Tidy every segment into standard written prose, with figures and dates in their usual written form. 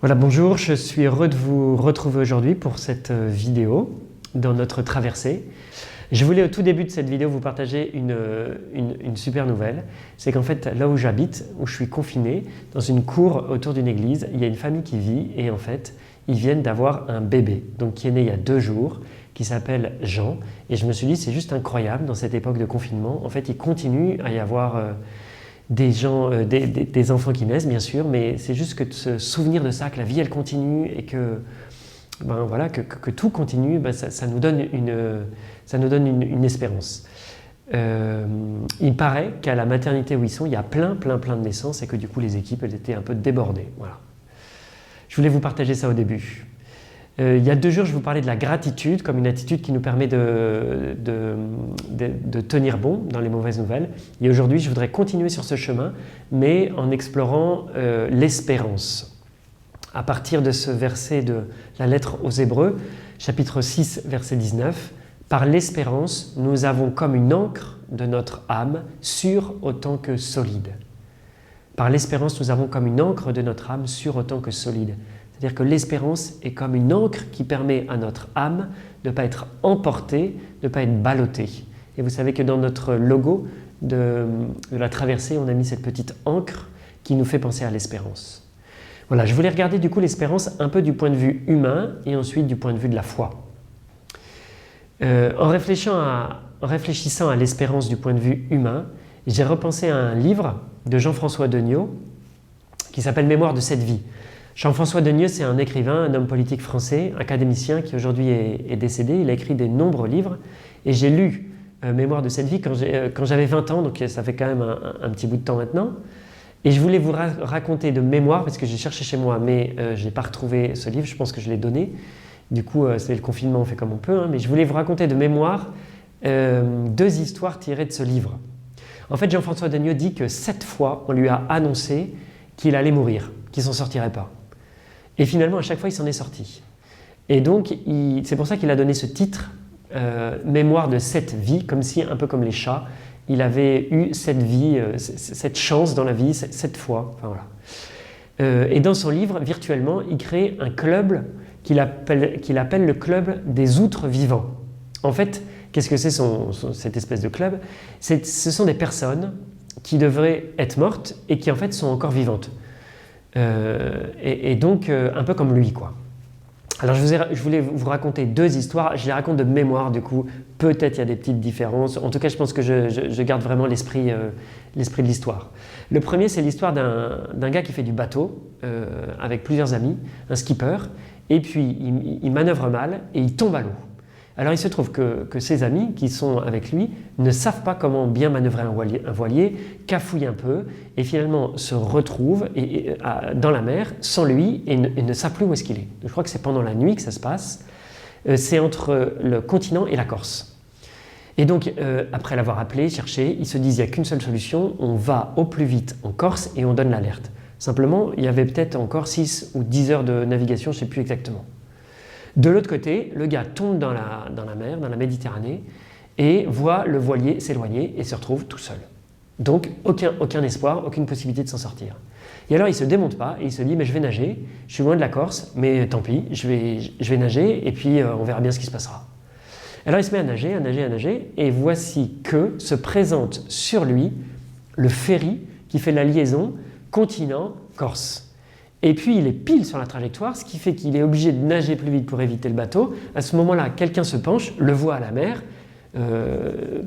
Voilà, bonjour, je suis heureux de vous retrouver aujourd'hui pour cette vidéo dans notre traversée. Je voulais au tout début de cette vidéo vous partager une super nouvelle. C'est qu'en fait, là où j'habite, où je suis confiné, dans une cour autour d'une église, il y a une famille qui vit et en fait, ils viennent d'avoir un bébé, donc qui est né il y a 2 jours, qui s'appelle Jean. Et je me suis dit, c'est juste incroyable dans cette époque de confinement. En fait, il continue à y avoir des enfants qui naissent, bien sûr, mais c'est juste que de se souvenir de ça, que la vie, elle continue et que, voilà, que tout continue, ça nous donne une espérance. Il paraît qu'à la maternité où ils sont, il y a plein de naissances et que du coup, les équipes, elles étaient un peu débordées. Voilà. Je voulais vous partager ça au début. Il y a 2 jours, je vous parlais de la gratitude comme une attitude qui nous permet de tenir bon dans les mauvaises nouvelles. Et aujourd'hui, je voudrais continuer sur ce chemin, mais en explorant l'espérance. À partir de ce verset de la lettre aux Hébreux, chapitre 6, verset 19, « Par l'espérance, nous avons comme une ancre de notre âme, sûre autant que solide. » Par l'espérance, nous avons comme une ancre de notre âme, sûre autant que solide. C'est-à-dire que l'espérance est comme une ancre qui permet à notre âme de ne pas être emportée, de ne pas être ballottée. Et vous savez que dans notre logo de la traversée, on a mis cette petite ancre qui nous fait penser à l'espérance. Voilà, je voulais regarder du coup l'espérance un peu du point de vue humain et ensuite du point de vue de la foi. En réfléchissant à l'espérance du point de vue humain, j'ai repensé à un livre de Jean-François Degnaud qui s'appelle « Mémoire de cette vie ». Jean-François Degnaud, c'est un écrivain, un homme politique français, académicien qui aujourd'hui est décédé. Il a écrit de nombreux livres et j'ai lu Mémoire de cette vie quand j'avais 20 ans, donc ça fait quand même un petit bout de temps maintenant. Et je voulais vous raconter de mémoire, parce que j'ai cherché chez moi, mais je n'ai pas retrouvé ce livre, je pense que je l'ai donné. Du coup, c'est le confinement, on fait comme on peut, hein, mais je voulais vous raconter de mémoire 2 histoires tirées de ce livre. En fait, Jean-François Degnaud dit que 7 fois, on lui a annoncé qu'il allait mourir, qu'il ne s'en sortirait pas. Et finalement, à chaque fois, il s'en est sorti. Et donc, c'est pour ça qu'il a donné ce titre, Mémoire de cette vie, comme si, un peu comme les chats, il avait eu cette vie, cette chance dans la vie, 7 fois. Enfin, voilà. Et dans son livre, virtuellement, il crée un club qu'il appelle le club des outres vivants. En fait, qu'est-ce que c'est cette espèce de club? Ce sont des personnes qui devraient être mortes et qui en fait sont encore vivantes. Et donc un peu comme lui, quoi. Alors je voulais vous raconter 2 histoires, je les raconte de mémoire du coup, peut-être il y a des petites différences, en tout cas je pense que je garde vraiment l'esprit de l'histoire. Le premier, c'est l'histoire d'un gars qui fait du bateau avec plusieurs amis, un skipper, et puis il manœuvre mal et il tombe à l'eau. Alors il se trouve que ses amis qui sont avec lui ne savent pas comment bien manœuvrer un voilier, cafouillent un peu et finalement se retrouvent dans la mer sans lui et ne savent plus où est-ce qu'il est. Je crois que c'est pendant la nuit que ça se passe. C'est entre le continent et la Corse. Et donc après l'avoir appelé, cherché, ils se disent il n'y a qu'une seule solution, on va au plus vite en Corse et on donne l'alerte. Simplement, il y avait peut-être encore 6 ou 10 heures de navigation, je ne sais plus exactement. De l'autre côté, le gars tombe dans la mer, dans la Méditerranée, et voit le voilier s'éloigner et se retrouve tout seul. Donc, aucun espoir, aucune possibilité de s'en sortir. Et alors, il ne se démonte pas et il se dit, mais je vais nager, je suis loin de la Corse, mais tant pis, je vais nager et puis on verra bien ce qui se passera. Alors, il se met à nager, et voici que se présente sur lui le ferry qui fait la liaison continent-Corse. Et puis il est pile sur la trajectoire, ce qui fait qu'il est obligé de nager plus vite pour éviter le bateau. À ce moment-là, quelqu'un se penche, le voit à la mer,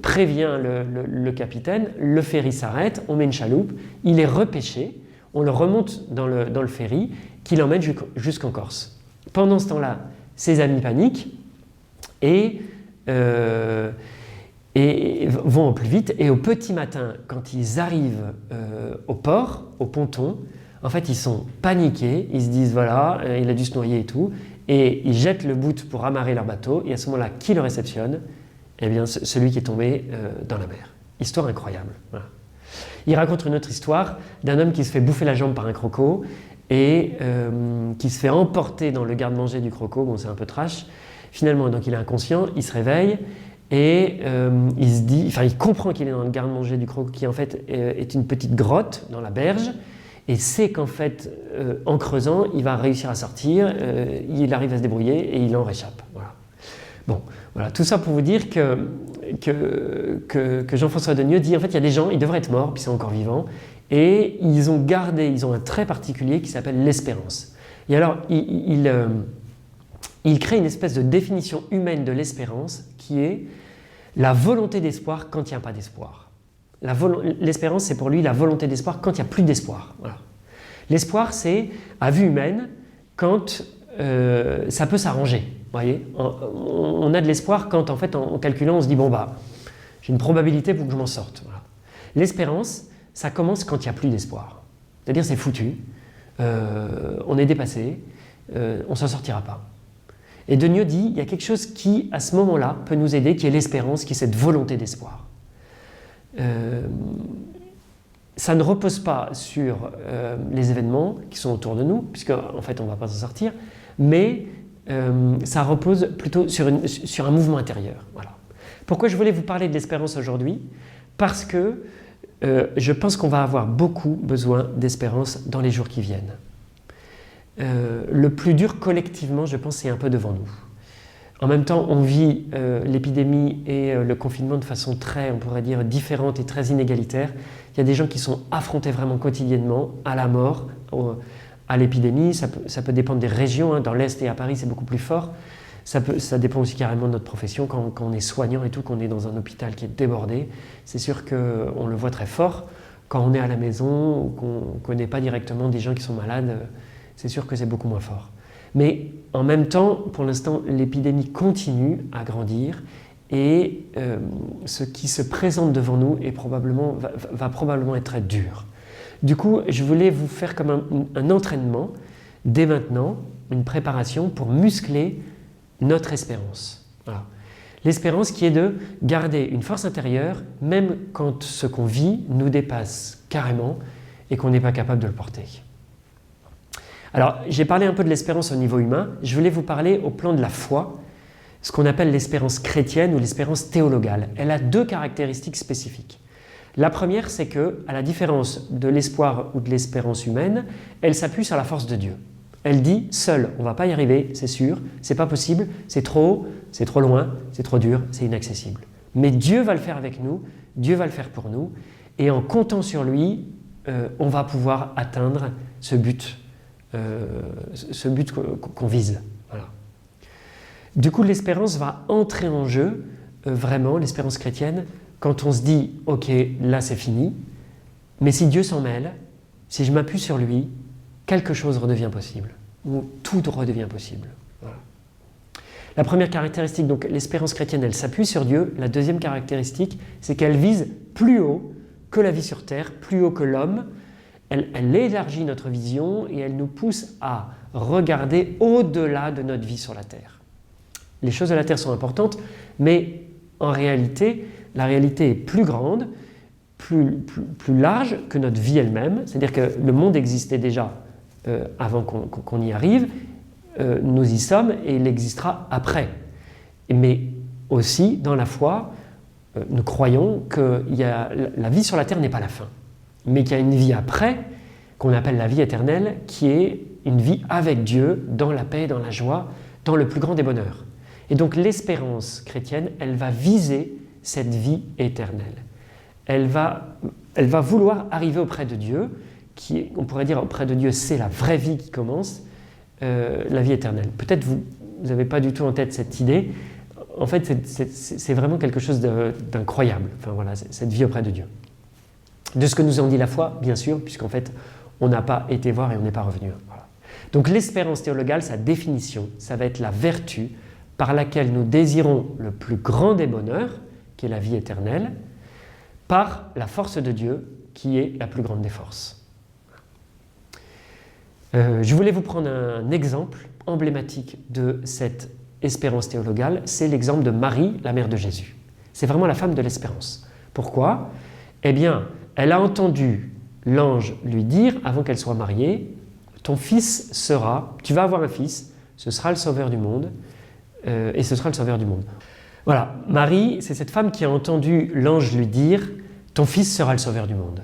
prévient le capitaine, le ferry s'arrête, on met une chaloupe, il est repêché, on le remonte dans le ferry, qui l'emmène jusqu'en Corse. Pendant ce temps-là, ses amis paniquent et vont au plus vite. Et au petit matin, quand ils arrivent au port, au ponton, en fait, ils sont paniqués, ils se disent voilà, il a dû se noyer et tout, et ils jettent le bout pour amarrer leur bateau, et à ce moment-là, qui le réceptionne? Eh bien, celui qui est tombé dans la mer. Histoire incroyable. Voilà. Il raconte une autre histoire d'un homme qui se fait bouffer la jambe par un croco, et qui se fait emporter dans le garde-manger du croco, bon c'est un peu trash, finalement donc il est inconscient, il se réveille, et il comprend qu'il est dans le garde-manger du croco, qui en fait est une petite grotte dans la berge. et sait qu'en fait, en creusant, il va réussir à sortir, il arrive à se débrouiller et il en réchappe. Voilà. Bon, voilà, tout ça pour vous dire que Jean-François Deniau dit en fait il y a des gens, ils devraient être morts, puis ils sont encore vivants, et ils ont un trait particulier qui s'appelle l'espérance. Et alors, il crée une espèce de définition humaine de l'espérance qui est la volonté d'espoir quand il n'y a pas d'espoir. L'espérance, c'est pour lui la volonté d'espoir quand il n'y a plus d'espoir. Voilà. L'espoir, c'est, à vue humaine, quand ça peut s'arranger. Voyez, on a de l'espoir quand, en fait, en calculant, on se dit bon bah, j'ai une probabilité pour que je m'en sorte. Voilà. L'espérance, ça commence quand il n'y a plus d'espoir. C'est-à-dire c'est foutu, on est dépassé, on ne s'en sortira pas. Et Deniau dit il y a quelque chose qui, à ce moment-là, peut nous aider, qui est l'espérance, qui est cette volonté d'espoir. Ça ne repose pas sur les événements qui sont autour de nous, puisque en fait on ne va pas s'en sortir, mais ça repose plutôt sur un mouvement intérieur. Voilà. Pourquoi je voulais vous parler de l'espérance aujourd'hui? Parce que je pense qu'on va avoir beaucoup besoin d'espérance dans les jours qui viennent. Le plus dur collectivement, je pense, c'est un peu devant nous. En même temps, on vit l'épidémie et le confinement de façon très, on pourrait dire, différente et très inégalitaire. Il y a des gens qui sont affrontés vraiment quotidiennement à la mort, à l'épidémie. Ça peut dépendre des régions. Hein. Dans l'Est et à Paris, c'est beaucoup plus fort. Ça dépend aussi carrément de notre profession. Quand on est soignant et tout, qu'on est dans un hôpital qui est débordé, c'est sûr qu'on le voit très fort. Quand on est à la maison ou qu'on ne connaît pas directement des gens qui sont malades, c'est sûr que c'est beaucoup moins fort. Mais en même temps, pour l'instant, l'épidémie continue à grandir et ce qui se présente devant nous va probablement être très dur. Du coup, je voulais vous faire comme un entraînement, dès maintenant, une préparation pour muscler notre espérance. Voilà. L'espérance qui est de garder une force intérieure, même quand ce qu'on vit nous dépasse carrément et qu'on n'est pas capable de le porter. Alors, j'ai parlé un peu de l'espérance au niveau humain, je voulais vous parler au plan de la foi, ce qu'on appelle l'espérance chrétienne ou l'espérance théologale. Elle a deux caractéristiques spécifiques. La première, c'est que, à la différence de l'espoir ou de l'espérance humaine, elle s'appuie sur la force de Dieu. Elle dit, seul, on ne va pas y arriver, c'est sûr, c'est pas possible, c'est trop haut, c'est trop loin, c'est trop dur, c'est inaccessible. Mais Dieu va le faire avec nous, Dieu va le faire pour nous, et en comptant sur lui, on va pouvoir atteindre ce but qu'on vise. Voilà. Du coup, l'espérance va entrer en jeu, vraiment, l'espérance chrétienne, quand on se dit « Ok, là c'est fini, mais si Dieu s'en mêle, si je m'appuie sur lui, quelque chose redevient possible, ou tout redevient possible. » Voilà. La première caractéristique, donc l'espérance chrétienne, elle s'appuie sur Dieu. La deuxième caractéristique, c'est qu'elle vise plus haut que la vie sur terre, plus haut que l'homme. Elle élargit notre vision et elle nous pousse à regarder au-delà de notre vie sur la terre. Les choses de la terre sont importantes, mais en réalité, la réalité est plus grande, plus large que notre vie elle-même. C'est-à-dire que le monde existait déjà avant qu'on y arrive, nous y sommes et il existera après. Mais aussi, dans la foi, nous croyons que la vie sur la terre n'est pas la fin, mais qu'il y a une vie après, qu'on appelle la vie éternelle, qui est une vie avec Dieu, dans la paix, dans la joie, dans le plus grand des bonheurs. Et donc l'espérance chrétienne, elle va viser cette vie éternelle. Elle va vouloir arriver auprès de Dieu, on pourrait dire auprès de Dieu, c'est la vraie vie qui commence, la vie éternelle. Peut-être vous n'avez pas du tout en tête cette idée. En fait, c'est vraiment quelque chose d'incroyable, enfin, voilà, cette vie auprès de Dieu. De ce que nous en dit la foi, bien sûr, puisqu'en fait, on n'a pas été voir et on n'est pas revenu. Voilà. Donc l'espérance théologale, sa définition, ça va être la vertu par laquelle nous désirons le plus grand des bonheurs, qui est la vie éternelle, par la force de Dieu, qui est la plus grande des forces. Je voulais vous prendre un exemple emblématique de cette espérance théologale, c'est l'exemple de Marie, la mère de Jésus. C'est vraiment la femme de l'espérance. Pourquoi ? Eh bien, elle a entendu l'ange lui dire, avant qu'elle soit mariée, « Ton fils tu vas avoir un fils, ce sera le sauveur du monde, et ce sera le sauveur du monde. » Voilà, Marie, c'est cette femme qui a entendu l'ange lui dire « Ton fils sera le sauveur du monde. »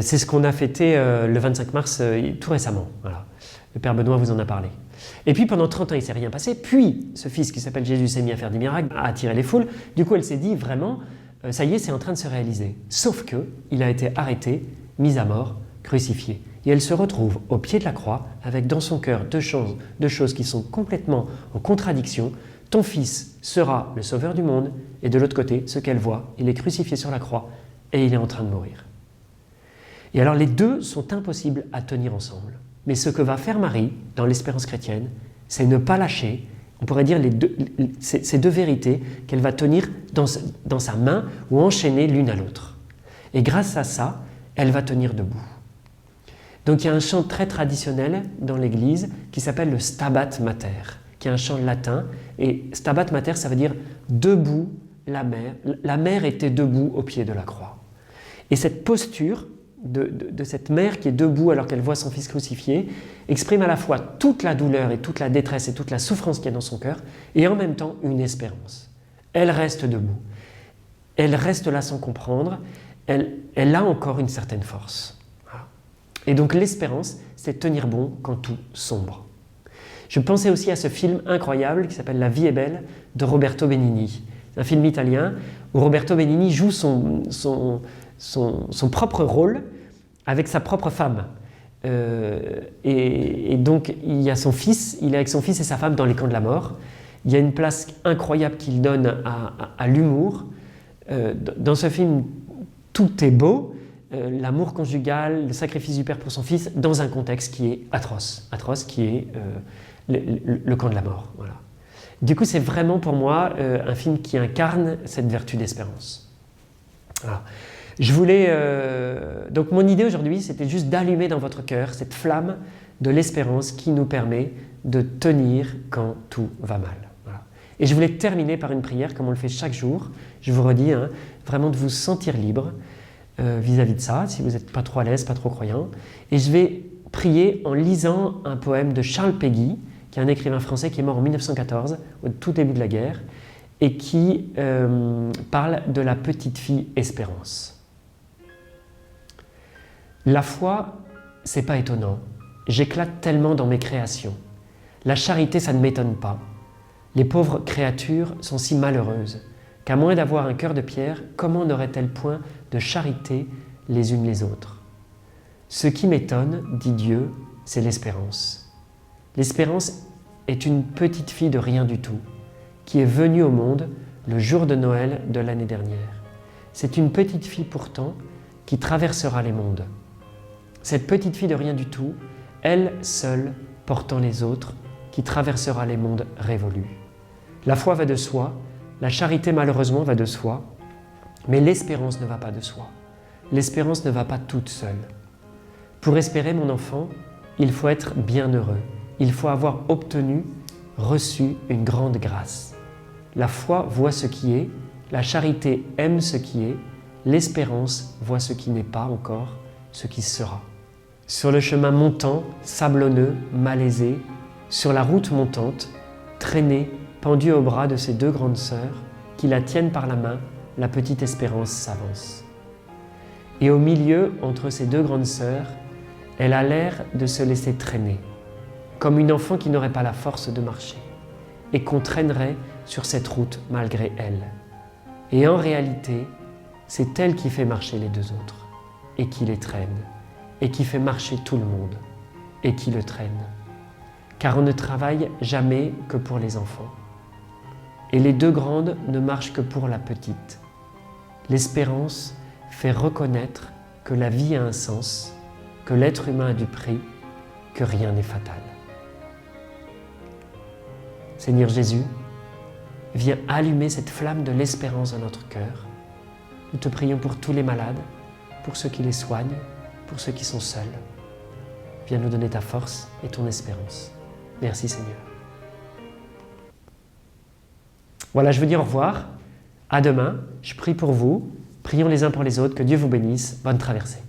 C'est ce qu'on a fêté le 25 mars tout récemment. Voilà. Le Père Benoît vous en a parlé. Et puis pendant 30 ans, il ne s'est rien passé. Puis ce fils qui s'appelle Jésus s'est mis à faire des miracles, à attirer les foules. Du coup, elle s'est dit vraiment, ça y est, c'est en train de se réaliser. Sauf qu'il a été arrêté, mis à mort, crucifié. Et elle se retrouve au pied de la croix avec dans son cœur deux choses qui sont complètement en contradiction. Ton fils sera le sauveur du monde, et de l'autre côté, ce qu'elle voit, il est crucifié sur la croix et il est en train de mourir. Et alors les deux sont impossibles à tenir ensemble. Mais ce que va faire Marie dans l'espérance chrétienne, c'est ne pas lâcher, on pourrait dire ces deux vérités qu'elle va tenir dans sa main ou enchaîner l'une à l'autre. Et grâce à ça, elle va tenir debout. Donc il y a un chant très traditionnel dans l'Église qui s'appelle le Stabat Mater, qui est un chant latin. Et Stabat Mater, ça veut dire « debout la mère ». La mère était debout au pied de la croix. Et cette posture de cette mère qui est debout alors qu'elle voit son fils crucifié exprime à la fois toute la douleur et toute la détresse et toute la souffrance qu'il y a dans son cœur et en même temps une espérance. Elle reste debout. Elle reste là sans comprendre. Elle a encore une certaine force. Voilà. Et donc l'espérance, c'est tenir bon quand tout sombre. Je pensais aussi à ce film incroyable qui s'appelle « La vie est belle » de Roberto Benigni. C'est un film italien où Roberto Benigni joue son propre rôle avec sa propre femme. Et donc il y a son fils, il est avec son fils et sa femme dans les camps de la mort. Il y a une place incroyable qu'il donne à l'humour. Dans ce film, tout est beau, l'amour conjugal, le sacrifice du père pour son fils, dans un contexte qui est atroce, qui est le camp de la mort. Voilà. Du coup, c'est vraiment pour moi un film qui incarne cette vertu d'espérance. Voilà. Je voulais, donc mon idée aujourd'hui, c'était juste d'allumer dans votre cœur cette flamme de l'espérance qui nous permet de tenir quand tout va mal. Voilà. Et je voulais terminer par une prière, comme on le fait chaque jour. Je vous redis, vraiment de vous sentir libre vis-à-vis de ça, si vous n'êtes pas trop à l'aise, pas trop croyant. Et je vais prier en lisant un poème de Charles Péguy, qui est un écrivain français qui est mort en 1914, au tout début de la guerre, et qui parle de la petite fille Espérance. La foi, c'est pas étonnant. J'éclate tellement dans mes créations. La charité, ça ne m'étonne pas. Les pauvres créatures sont si malheureuses qu'à moins d'avoir un cœur de pierre, comment n'auraient-elles point de charité les unes les autres? Ce qui m'étonne, dit Dieu, c'est l'espérance. L'espérance est une petite fille de rien du tout, qui est venue au monde le jour de Noël de l'année dernière. C'est une petite fille pourtant qui traversera les mondes. Cette petite fille de rien du tout, elle seule portant les autres, qui traversera les mondes révolus. La foi va de soi, la charité malheureusement va de soi, mais l'espérance ne va pas de soi. L'espérance ne va pas toute seule. Pour espérer, mon enfant, il faut être bienheureux. Il faut avoir obtenu, reçu une grande grâce. La foi voit ce qui est, la charité aime ce qui est, l'espérance voit ce qui n'est pas encore, ce qui sera. Sur le chemin montant, sablonneux, malaisé, sur la route montante, traînée, pendue au bras de ses deux grandes sœurs, qui la tiennent par la main, la petite Espérance s'avance. Et au milieu, entre ces deux grandes sœurs, elle a l'air de se laisser traîner, comme une enfant qui n'aurait pas la force de marcher, et qu'on traînerait sur cette route malgré elle. Et en réalité, c'est elle qui fait marcher les deux autres, et qui les traîne, et qui fait marcher tout le monde, et qui le traîne. Car on ne travaille jamais que pour les enfants. Et les deux grandes ne marchent que pour la petite. L'espérance fait reconnaître que la vie a un sens, que l'être humain a du prix, que rien n'est fatal. Seigneur Jésus, viens allumer cette flamme de l'espérance dans notre cœur. Nous te prions pour tous les malades, pour ceux qui les soignent, pour ceux qui sont seuls. Viens nous donner ta force et ton espérance. Merci Seigneur. Voilà, je veux dire au revoir. À demain. Je prie pour vous. Prions les uns pour les autres. Que Dieu vous bénisse. Bonne traversée.